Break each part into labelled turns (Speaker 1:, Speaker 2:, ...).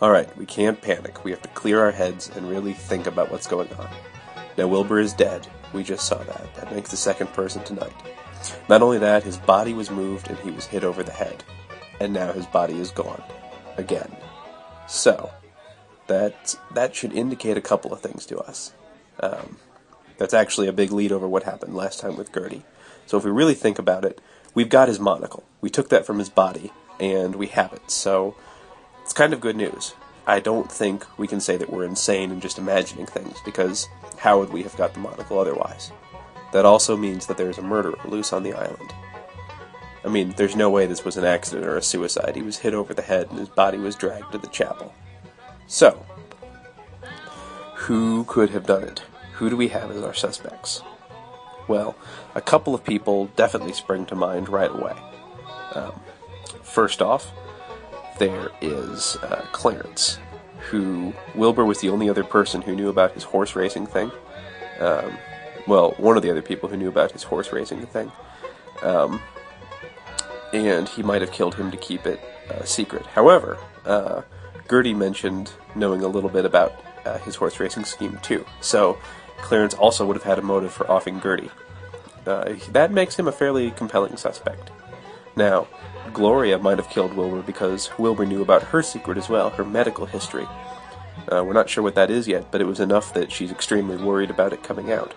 Speaker 1: Alright, we can't panic. We have to clear our heads and really think about what's going on. Now, Wilbur is dead. We just saw that. That makes the second person tonight. Not only that, his body was moved and he was hit over the head. And now his body is gone. Again. So, that should indicate a couple of things to us. That's actually a big lead over what happened last time with Gertie. So if we really think about it, we've got his monocle. We took that from his body, and we have it. So it's kind of good news. I don't think we can say that we're insane and just imagining things, because how would we have got the monocle otherwise? That also means that there's a murderer loose on the island. I mean, there's no way this was an accident or a suicide. He was hit over the head and his body was dragged to the chapel. So, who could have done it? Who do we have as our suspects? Well, a couple of people definitely spring to mind right away. First off, there is Clarence, who Wilbur was the only other person who knew about his horse racing thing. Well, one of the other people who knew about his horse racing thing. And he might have killed him to keep it secret. However, Gertie mentioned knowing a little bit about his horse racing scheme too. So Clarence also would have had a motive for offing Gertie. That makes him a fairly compelling suspect. Now, Gloria might have killed Wilbur because Wilbur knew about her secret as well, her medical history. We're not sure what that is yet, but it was enough that she's extremely worried about it coming out.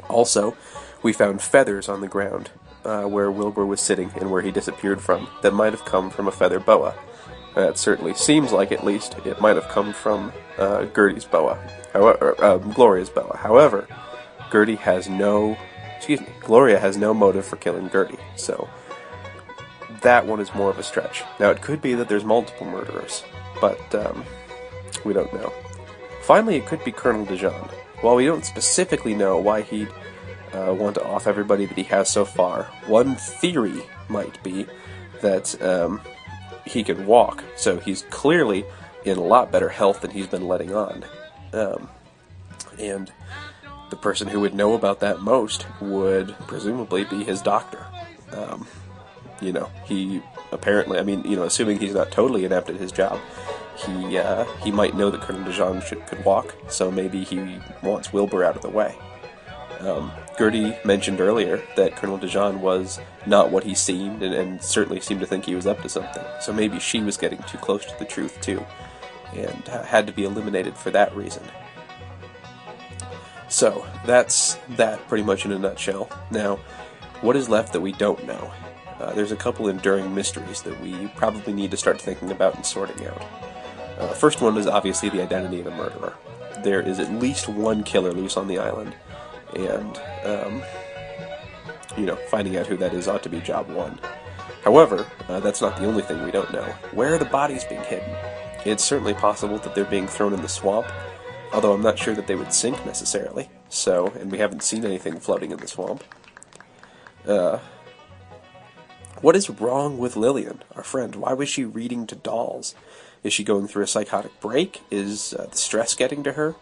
Speaker 1: Also, we found feathers on the ground where Wilbur was sitting and where he disappeared from that might have come from a feather boa. That certainly seems like, at least, it might have come from Gertie's boa. Gloria's boa. However, Gloria has no motive for killing Gertie, so that one is more of a stretch. Now, it could be that there's multiple murderers, but we don't know. Finally, it could be Colonel DeJean. While we don't specifically know why he'd want to off everybody that he has so far, one theory might be that he can walk, so he's clearly in a lot better health than he's been letting on. And the person who would know about that most would presumably be his doctor. He apparently, assuming he's not totally inept at his job, he might know that Colonel DeJean could walk, so maybe he wants Wilbur out of the way. Gertie mentioned earlier that Colonel DeJean was not what he seemed, and certainly seemed to think he was up to something, so maybe she was getting too close to the truth too, and had to be eliminated for that reason. So, that's that pretty much in a nutshell. Now, what is left that we don't know? There's a couple enduring mysteries that we probably need to start thinking about and sorting out. First one is obviously the identity of the murderer. There is at least one killer loose on the island, and, finding out who that is ought to be job one. However, that's not the only thing we don't know. Where are the bodies being hidden? It's certainly possible that they're being thrown in the swamp, although I'm not sure that they would sink necessarily, and we haven't seen anything floating in the swamp. What is wrong with Lillian, our friend? Why was she reading to dolls? Is she going through a psychotic break? Is the stress getting to her?